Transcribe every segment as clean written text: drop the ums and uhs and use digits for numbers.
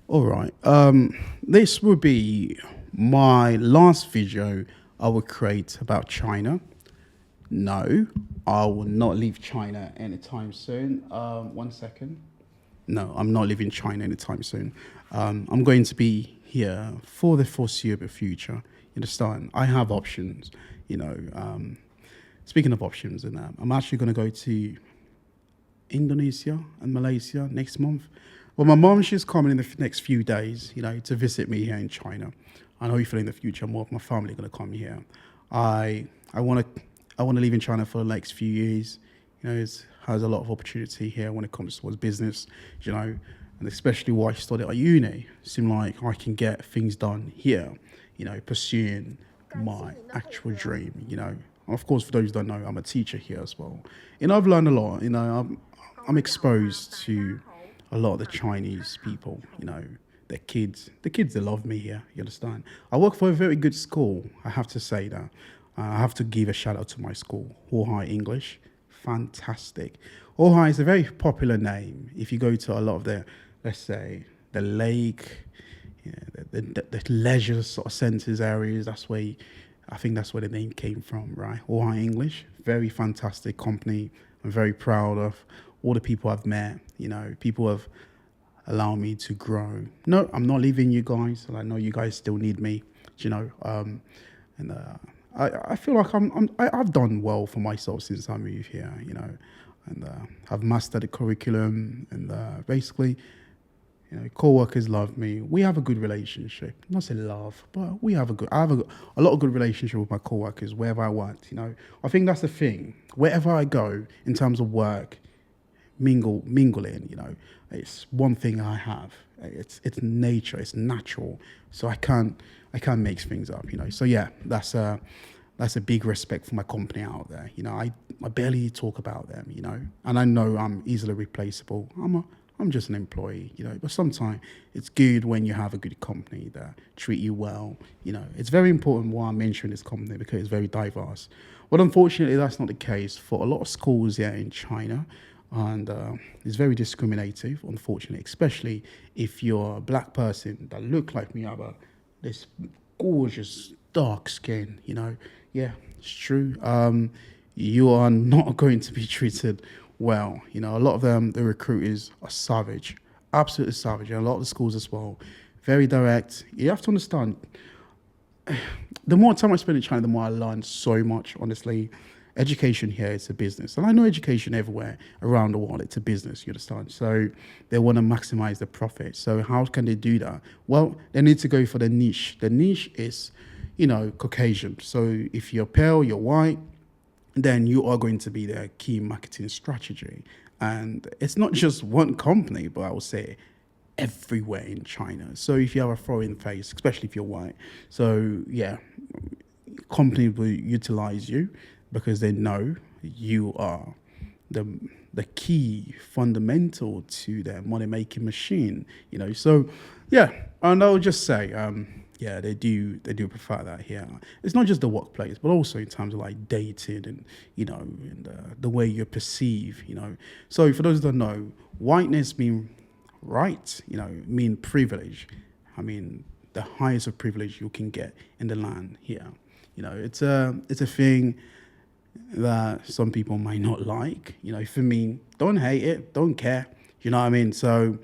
All right. This will be my last video I will create about China. No, I will not leave China anytime soon. One second. No, I'm not leaving China anytime soon. I'm going to be here for the foreseeable future. You understand? I have options. You know, speaking of options, and I'm actually going to go to Indonesia and Malaysia next month. Well, my mom, she's coming in the next few days, to visit me here in China. And hopefully in the future, more of my family are going to come here. I want to live in China for the next few years. It has a lot of opportunity here when it comes towards business, and especially why I studied at uni. Seem like I can get things done here, pursuing my actual dream. And of course, for those who don't know, I'm a teacher here as well. I've learned a lot. I'm exposed to a lot of the Chinese people. The kids, they love me here. You understand? I work for a very good school. I have to say that. I have to give a shout out to my school, High English. Fantastic. High is a very popular name. If you go to a lot of the, let's say, the lake, the leisure sort of centres areas, I think that's where the name came from, right? High English, very fantastic company. I'm very proud of all the people I've met. People have allowed me to grow. No, I'm not leaving you guys. I know you guys still need me. You know, and I feel like I've done well for myself since I moved here. And I've mastered the curriculum, and basically, co-workers love me. We have a good relationship. Not say love, but I have a lot of good relationship with my co-workers wherever I work. I think that's the thing. Wherever I go in terms of work, mingling. It's one thing I have. It's nature. It's natural. So I can't make things up. So yeah, that's a big respect for my company out there. I barely talk about them. And I know I'm easily replaceable. I'm just an employee. But sometimes it's good when you have a good company that treat you well. It's very important why I'm mentioning this company, because it's very diverse. But unfortunately, that's not the case for a lot of schools here in China. And it's very discriminative, unfortunately, especially if you're a black person that look like me, have this gorgeous dark skin. Yeah, it's true. You are not going to be treated well. A lot of them, the recruiters are savage, absolutely savage, and a lot of the schools as well, very direct. You have to understand, the more time I spend in China, the more I learn so much, honestly. Education here is a business. And I know education everywhere around the world, it's a business, you understand? So they want to maximize the profit. So how can they do that? Well, they need to go for the niche. The niche is, Caucasian. So if you're pale, you're white, then you are going to be their key marketing strategy. And it's not just one company, but I would say everywhere in China. So if you have a foreign face, especially if you're white, so yeah, companies will utilize you because they know you are the the key fundamental to their money making machine. So yeah, and I would just say, yeah, they do prefer that here. It's not just the workplace, but also in terms of like dating and the way you perceive. So for those that don't know, whiteness mean right. Mean privilege. I mean the highest of privilege you can get in the land here. It's a thing that some people might not like. For me, don't hate it, don't care. You know what I mean? So,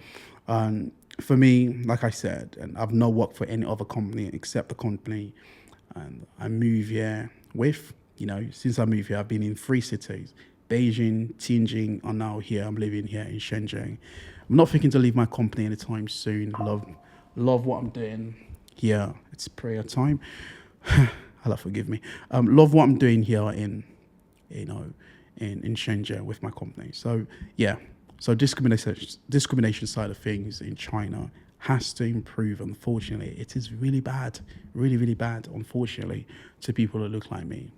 for me, like I said, and I've not worked for any other company except the company, and I move here with. Since I moved here, I've been in three cities: Beijing, Tianjin, and now here I'm living here in Shenzhen. I'm not thinking to leave my company anytime soon. Love what I'm doing here. It's prayer time. Allah forgive me. Love what I'm doing here you know, in Shenzhen with my company. So yeah, so discrimination side of things in China has to improve. Unfortunately, it is really bad, really really bad. Unfortunately, to people that look like me.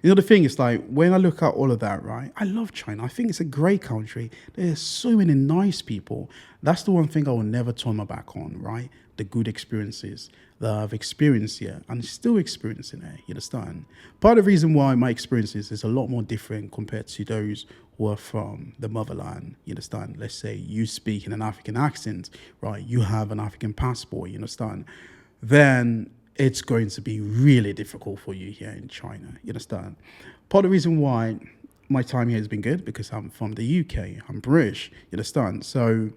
The thing is, like, when I look at all of that, right, I love China. I think it's a great country. There's so many nice people. That's the one thing I will never turn my back on, right? The good experiences that I've experienced here and still experiencing it, you understand? Part of the reason why my experiences is a lot more different compared to those who are from the motherland, you understand? Let's say you speak in an African accent, right? You have an African passport, you understand? Then it's going to be really difficult for you here in China. You understand? Part of the reason why my time here has been good because I'm from the UK. I'm British. You understand? So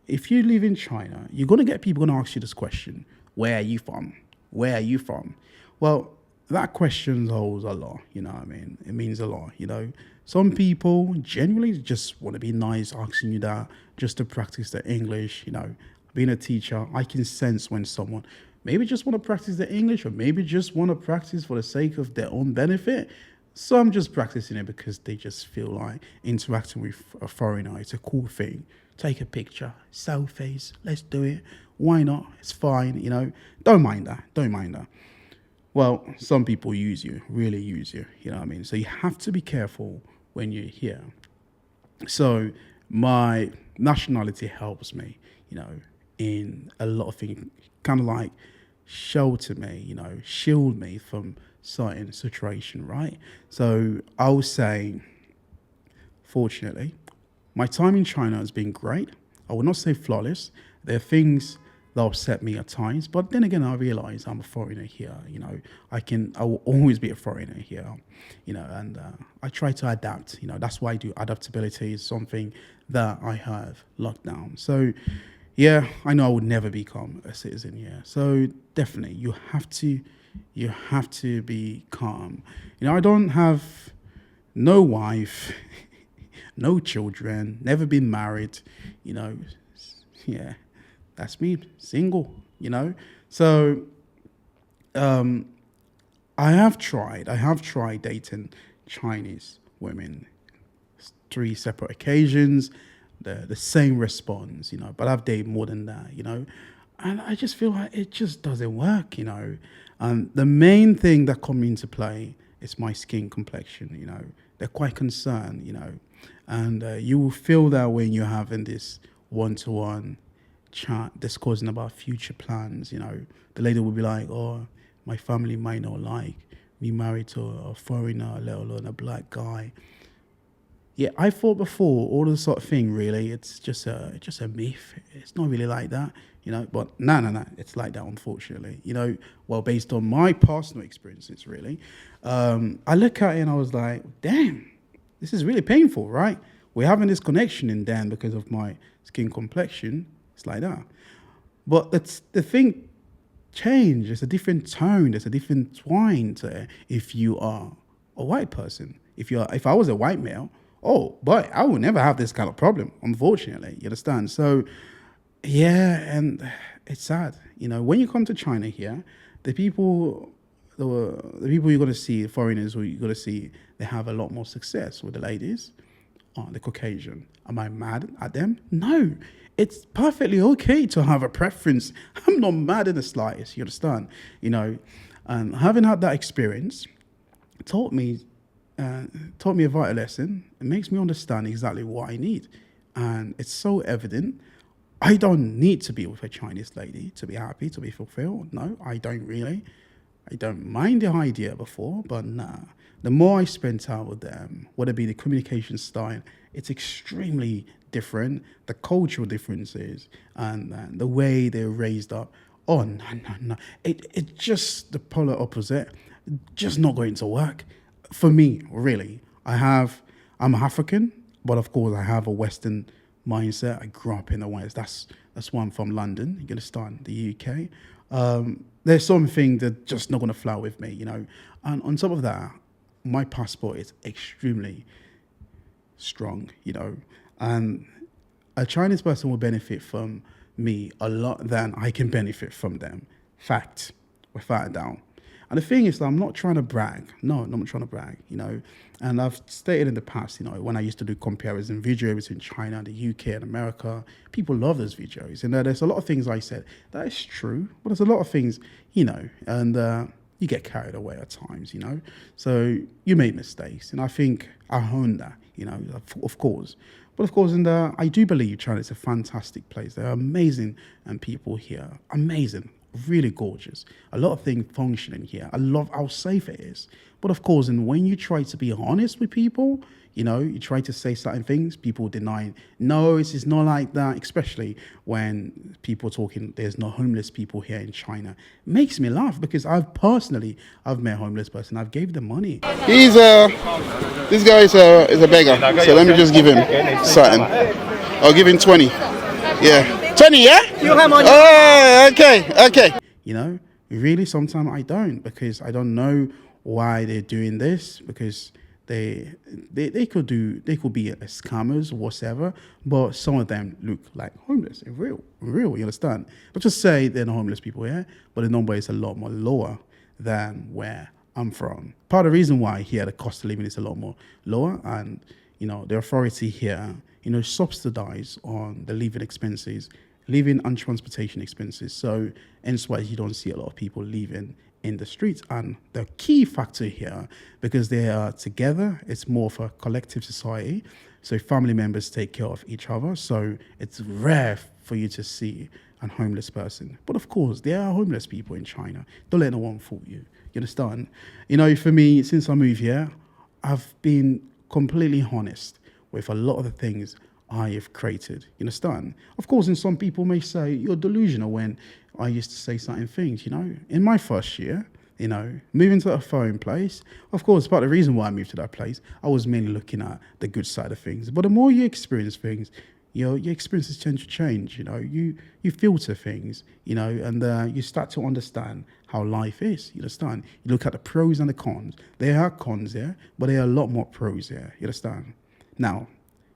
if you live in China, you're going to get people going to ask you this question: where are you from? Where are you from? Well, that question holds a lot. You know what I mean? It means a lot. You know, some people genuinely just want to be nice, asking you that just to practice their English. You know, being a teacher, I can sense when someone maybe just want to practice their English or maybe just want to practice for the sake of their own benefit. Some just practicing it because they just feel like interacting with a foreigner. It's a cool thing. Take a picture, selfies, let's do it. Why not? It's fine, you know. Don't mind that. Don't mind that. Well, some people use you, really use you, you know what I mean? So you have to be careful when you're here. So my nationality helps me, you know, in a lot of things, kind of like shelter me, you know, shield me from certain situation, right? So I would say, fortunately, my time in China has been great. I would not say flawless. There are things that upset me at times, but then again, I realize I'm a foreigner here. You know, I will always be a foreigner here. You know, and I try to adapt. You know, that's why I do adaptability is something that I have locked down. So, yeah, I know I would never become a citizen here. So definitely, you have to be calm. You know, I don't have no wife, no children, never been married, you know. Yeah, that's me, single, you know. So I have tried dating Chinese women, 3 separate occasions, the same response, you know, but I've dated more than that, you know. And I just feel like it just doesn't work, you know. The main thing that come into play is my skin complexion, you know. They're quite concerned, you know. And you will feel that when you're having this one-to-one chat discussing about future plans, you know. The lady will be like, oh, my family might not like me married to a foreigner, let alone a black guy. Yeah, I thought before all this sort of thing. Really, it's just a myth. It's not really like that, you know. But no, it's like that, unfortunately. You know, well, based on my personal experiences, really, I look at it and I was like, damn, this is really painful, right? We're having this connection in Dan because of my skin complexion. It's like that. But that's the thing. Change. There's a different tone. There's a different twine to it. If you are a white person, if I was a white male. Oh, but I would never have this kind of problem, unfortunately. You understand? So, yeah, and it's sad. You know, when you come to China here, the people you're going to see, foreigners who you're going to see, they have a lot more success with the ladies. Oh, the Caucasian. Am I mad at them? No. It's perfectly okay to have a preference. I'm not mad in the slightest, you understand? You know, having had that experience taught me a vital lesson. It makes me understand exactly what I need. And it's so evident. I don't need to be with a Chinese lady to be happy, to be fulfilled. No, I don't really. I don't mind the idea before, but nah. The more I spend time with them, whether it be the communication style, it's extremely different. The cultural differences and the way they're raised up. Oh, no. It's just the polar opposite. Just not going to work. For me, really, I'm African, but of course I have a Western mindset. I grew up in the West. That's why I'm from London. You understand? The UK. There's something that just not going to fly with me, you know. And on top of that, my passport is extremely strong, you know. And a Chinese person will benefit from me a lot than I can benefit from them. Fact, without a doubt. And the thing is that I'm not trying to brag. No, I'm not trying to brag, you know. And I've stated in the past, you know, when I used to do comparison videos between China, the UK, and America, people love those videos. And there's a lot of things I said that is true, but there's a lot of things, you know. And you get carried away at times, So you make mistakes, and I think I own that, of course. But of course, I do believe China is a fantastic place. There are amazing people here, amazing, really gorgeous. A lot of things functioning here. I love how safe it is. But of course, and when you try to be honest with people, you try to say certain things, people deny, no, it's not like that, especially when people talking, there's no homeless people here in China. It makes me laugh because I've met a homeless person, I've gave them money. This guy is a beggar, so let me just give him something. I'll give him 20. Yeah. 20, yeah? You have money. Oh, okay. Really, sometimes I don't, because I don't know why they're doing this, because they could be scammers or whatever, but some of them look like homeless in real, you understand? Not just say they're not homeless people here, but the number is a lot more lower than where I'm from. Part of the reason why here the cost of living is a lot more lower, and the authority here, subsidize on the living and transportation expenses. So hence why you don't see a lot of people living in the streets. And the key factor here, because they are together, it's more of a collective society. So family members take care of each other. So it's rare for you to see a homeless person. But of course, there are homeless people in China. Don't let no one fool you. You understand? For me, since I moved here, I've been completely honest with a lot of the things I have created. You understand? Of course, and some people may say you're delusional when I used to say certain things, In my first year, moving to a foreign place, of course, part of the reason why I moved to that place, I was mainly looking at the good side of things. But the more you experience things, your experiences tend to change, you filter things, and you start to understand how life is, you understand? You look at the pros and the cons. There are cons there, but there are a lot more pros there, you understand? Now,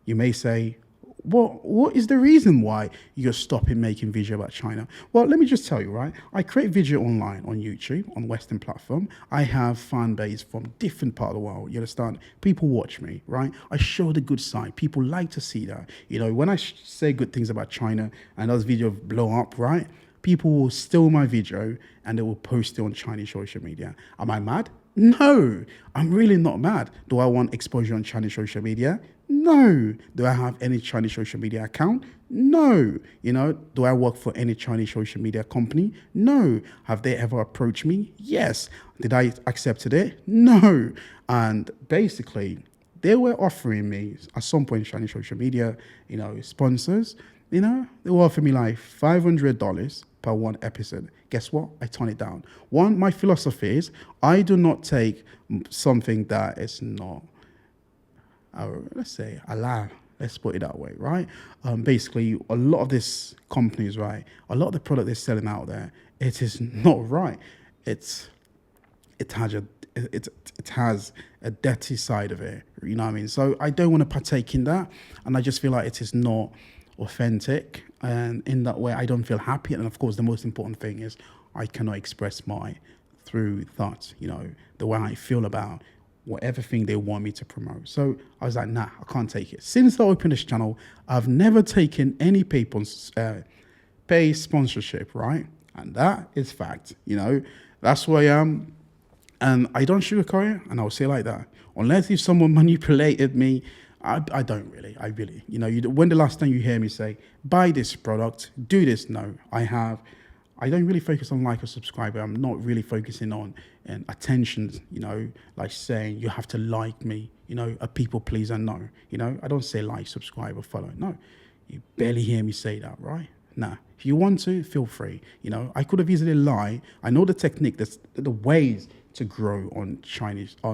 you may say, what is the reason why you're stopping making video about China? Well, let me just tell you, right? I create video online on YouTube, on Western platform. I have fan base from different part of the world, you understand? People watch me, right? I show the good side. People like to see that. When I say good things about China and those videos blow up, right? People will steal my video and they will post it on Chinese social media. Am I mad? No, I'm really not mad. Do I want exposure on Chinese social media? No. Do I have any Chinese social media account? No. Do I work for any Chinese social media company? No. Have they ever approached me? Yes. Did I accept it? No. And basically, they were offering me at some point Chinese social media, sponsors, they were offering me like $500 per one episode. Guess what? I turn it down. One, my philosophy is I do not take something that is not, let's say, allowed. Let's put it that way, right? Basically, a lot of these companies, right? A lot of the product they're selling out there, it is not right. It has a dirty side of it. You know what I mean? So I don't want to partake in that, and I just feel like it is not authentic, and in that way I don't feel happy. And of course, the most important thing is I cannot express my through thoughts, the way I feel about whatever thing they want me to promote. So I was like, nah, I can't take it. Since I opened this channel, I've never taken any pay sponsorship, right? And that is fact. That's who I am, and I don't sugarcoat it, and I'll say it like that. Unless if someone manipulated me, I don't really. I really, when the last time you hear me say, buy this product, do this? No, I don't really focus on like or subscribe. I'm not really focusing on attention, like saying you have to like me, a people pleaser. No, I don't say like, subscribe or follow. No, you barely hear me say that, right? Nah, if you want to, feel free. I could have easily lied. I know the technique, the ways to grow on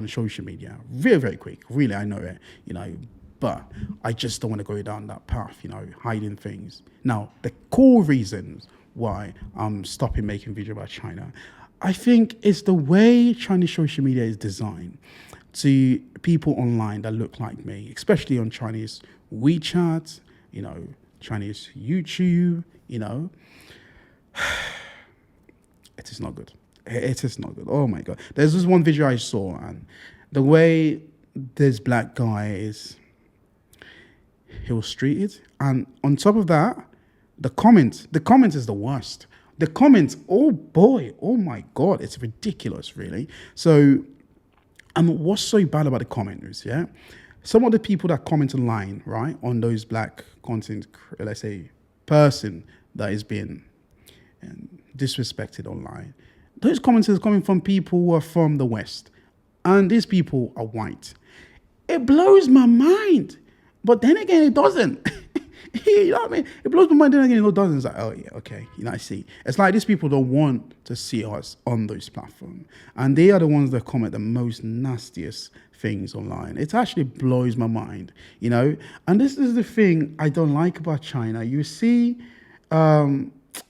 social media. Very, very quick. Really, I know it, but I just don't want to go down that path, hiding things. Now, the core reasons why I'm stopping making video about China, I think it's the way Chinese social media is designed to people online that look like me, especially on Chinese WeChat, Chinese YouTube, it is not good. It is not good. Oh my God. There's this one video I saw, and the way this black guy he was treated. And on top of that, the comment is the worst. the comments, oh boy, oh my God, it's ridiculous, really. So, and what's so bad about the commenters, yeah? Some of the people that comment online, right, on those black content, let's say, person that is being disrespected online, those comments are coming from people who are from the West, and these people are white. It blows my mind, but then again, it doesn't. You know what I mean? It blows my mind. Then again, it doesn't. It's like, oh yeah, okay. You know, I see. It's like these people don't want to see us on those platforms, and they are the ones that comment the most nastiest things online. It actually blows my mind, you know. And this is the thing I don't like about China. You see, a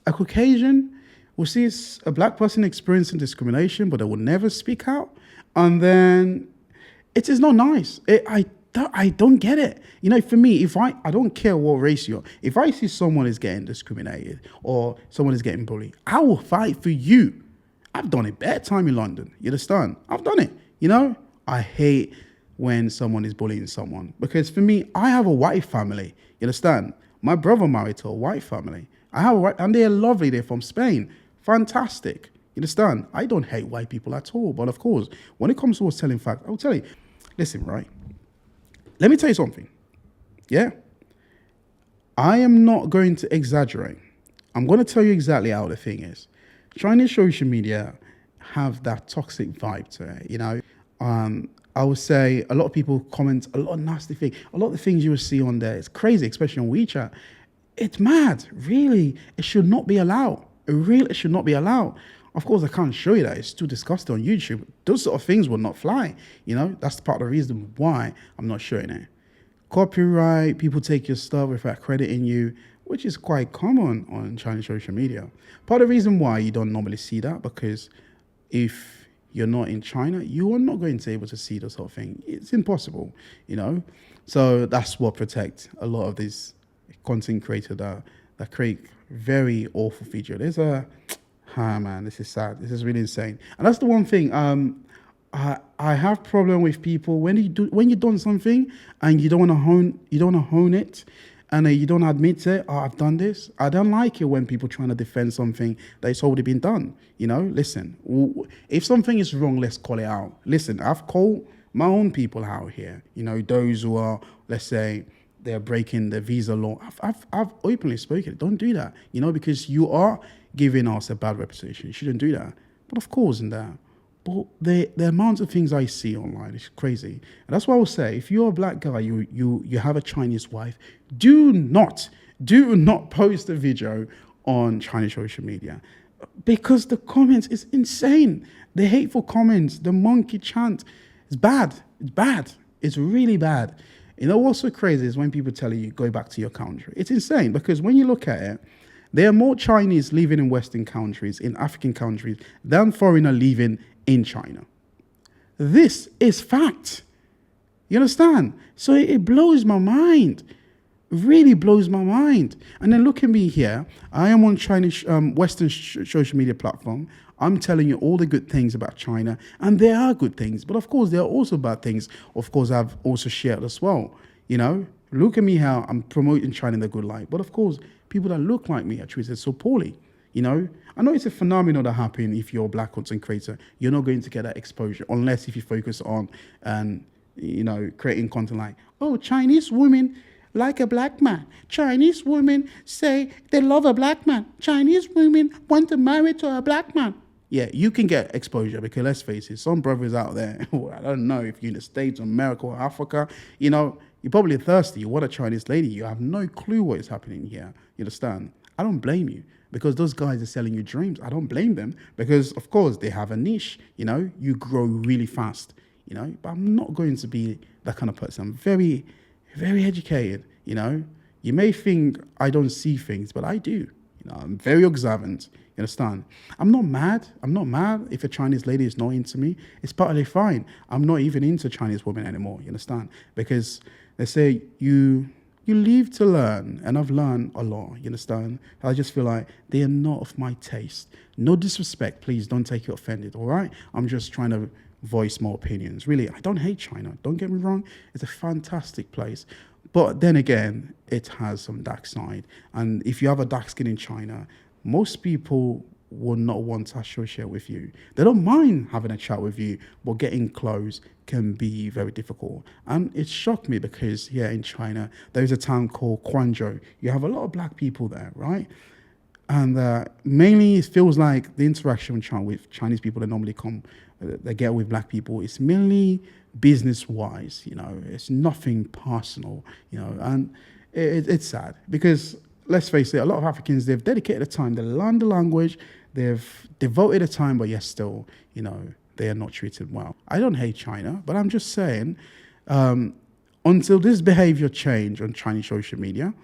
Caucasian will see a black person experiencing discrimination, but they will never speak out, and then it is not nice. I don't get it. You know, for me, if I don't care what race you're, if I see someone is getting discriminated or someone is getting bullied, I will fight for you. I've done it better time in London. You understand? I've done it. You know, I hate when someone is bullying someone because for me, I have a white family. You understand? My brother married to a white family. I have a white, and they're lovely. They're from Spain. Fantastic. You understand? I don't hate white people at all. But of course, when it comes to telling facts, I'll tell you, listen, right? Let me tell you something. Yeah? I am not going to exaggerate. I'm going to tell you exactly how the thing is. Chinese social media have that toxic vibe to it, you know? I would say a lot of people comment a lot of nasty things. A lot of the things you will see on there, it's crazy, especially on WeChat. It's mad. Really, it should not be allowed. It should not be allowed. Of course, I can't show you that. It's too disgusting on YouTube. Those sort of things will not fly. You know, that's part of the reason why I'm not showing it. Copyright, people take your stuff without crediting you, which is quite common on Chinese social media. Part of the reason why you don't normally see that, because if you're not in China, you are not going to be able to see this sort of thing. It's impossible, you know. So that's what protects a lot of these content creators that create very awful video. There's a man, this is sad. This is really insane. And that's the one thing. I have problem with people when you've done something and you don't want to hone it, and you don't admit it. Oh, I've done this. I don't like it when people trying to defend something that's already been done. You know, listen. If something is wrong, let's call it out. Listen, I've called my own people out here. You know, those who are, let's say, they're breaking the visa law. I've openly spoken. Don't do that. You know, because you are giving us a bad reputation. You shouldn't do that. But of course, in that. But the amount of things I see online is crazy. And that's why I will say, if you're a black guy, you have a Chinese wife, do not post a video on Chinese social media. Because the comments is insane. The hateful comments, the monkey chant, it's bad. It's bad. It's really bad. You know what's so crazy is when people tell you, go back to your country. It's insane because when you look at it, there are more Chinese living in Western countries, in African countries, than foreigner living in China. This is fact. You understand? So it blows my mind. Really blows my mind. And then look at me here. I am on Chinese Western social media platform. I'm telling you all the good things about China, and there are good things, but of course there are also bad things. Of course, I've also shared as well. You know, look at me how I'm promoting China in the good light, but of course, people that look like me are treated so poorly. You know, I know it's a phenomenon that happens if you're a black content creator. You're not going to get that exposure unless if you focus on, you know, creating content like, oh, Chinese women like a black man. Chinese women say they love a black man. Chinese women want to marry to a black man. Yeah, you can get exposure because let's face it, some brothers out there, I don't know if you're in the States, America, or Africa, you know, you're probably thirsty. You want a Chinese lady. You have no clue what is happening here. You understand? I don't blame you because those guys are selling you dreams. I don't blame them because, of course, they have a niche. You know, you grow really fast, you know, but I'm not going to be that kind of person. I'm very, very educated, you know. You may think I don't see things, but I do. You know, I'm very observant. You understand? I'm not mad. I'm not mad if a Chinese lady is not into me. It's partly fine. I'm not even into Chinese women anymore. You understand? Because they say you live to learn, and I've learned a lot. You understand? I just feel like they are not of my taste. No disrespect, please. Don't take it offended. All right? I'm just trying to voice my opinions. Really, I don't hate China. Don't get me wrong. It's a fantastic place. But then again, it has some dark side. And if you have a dark skin in China, most people will not want to associate with you. They don't mind having a chat with you, but getting close can be very difficult. And it shocked me because here in China, there's a town called Guangzhou. You have a lot of black people there, right? And mainly it feels like the interaction with Chinese people that normally come, they get with black people, it's mainly business-wise, it's nothing personal, and it's sad because, let's face it, a lot of Africans, they've dedicated the time, they learn the language, they've devoted the time, but yet still, they are not treated well. I don't hate China, but I'm just saying, until this behavior change on Chinese social media,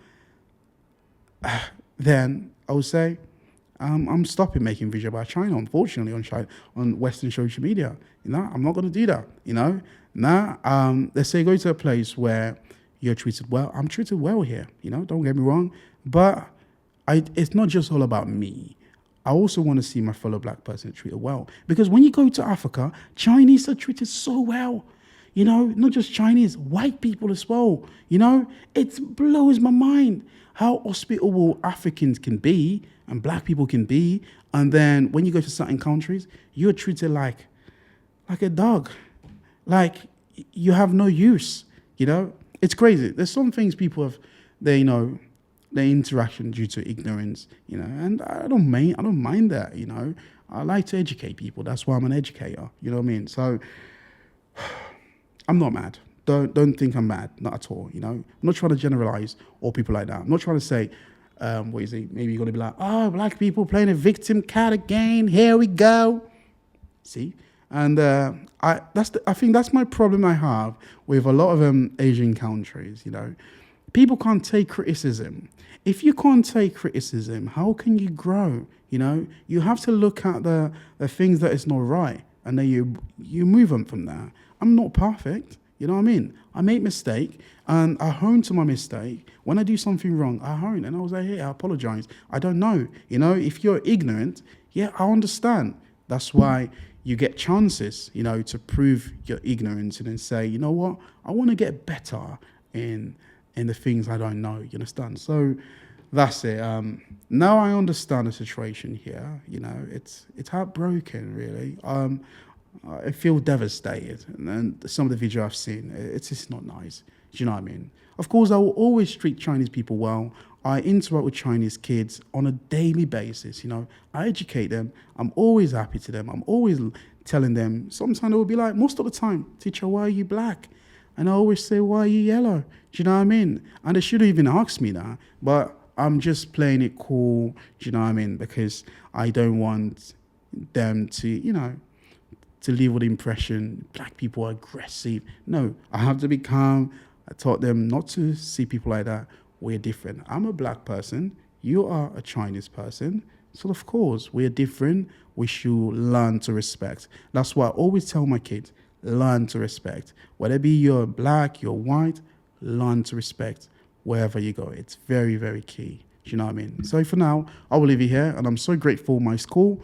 then I would say I'm stopping making videos about China, unfortunately, on Western social media. I'm not going to do that, Now, let's say go to a place where you're treated well. I'm treated well here, don't get me wrong. But it's not just all about me. I also want to see my fellow black person treated well. Because when you go to Africa, Chinese are treated so well. Not just Chinese, white people as well. It blows my mind how hospitable Africans can be and black people can be. And then when you go to certain countries, you're treated like a dog. Like you have no use, It's crazy. There's some things people have, their interaction due to ignorance, and I don't mind that, I like to educate people. That's why I'm an educator, you know what I mean? So I'm not mad. Don't think I'm mad, not at all, I'm not trying to generalize all people like that. I'm not trying to say, what is it? Maybe you're going to be like, oh, black people playing a victim card again. Here we go. See? And I think that's my problem I have with a lot of Asian countries, People can't take criticism. If you can't take criticism, how can you grow? You have to look at the things that is not right, and then you move on from there. I'm not perfect, you know what I mean? I make mistake, and I own to my mistake. When I do something wrong, I own, and I was like, hey, I apologize. I don't know. If you're ignorant, yeah, I understand. That's why you get chances, to prove your ignorance and then say, you know what, I want to get better in the things I don't know, you understand? So that's it. Now I understand the situation here, it's heartbroken, really. I feel devastated, and some of the videos I've seen, it's just not nice. Do you know what I mean? Of course, I will always treat Chinese people well. I interact with Chinese kids on a daily basis, I educate them. I'm always happy to them. I'm always telling them. Sometimes they will be like, most of the time, teacher, why are you black? And I always say, why are you yellow? Do you know what I mean? And they shouldn't even ask me that, but I'm just playing it cool, do you know what I mean? Because I don't want them to, to leave with the impression black people are aggressive. No, I have to be calm. I taught them not to see people like that. We're different. I'm a black person. You are a Chinese person. So of course, we're different. We should learn to respect. That's why I always tell my kids, learn to respect. Whether it be you're black, you're white, learn to respect wherever you go. It's very, very key. Do you know what I mean? So for now, I will leave you here. And I'm so grateful my school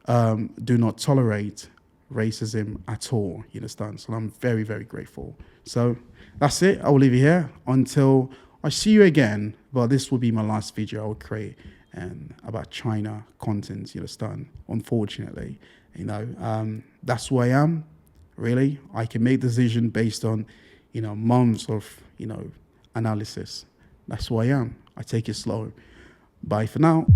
do not tolerate racism at all. You understand? So I'm very, very grateful. So that's it. I will leave you here until I see you again. But this will be my last video I will create about China content. You understand? Unfortunately, that's who I am. Really, I can make decision based on, months of, analysis. That's who I am. I take it slow. Bye for now.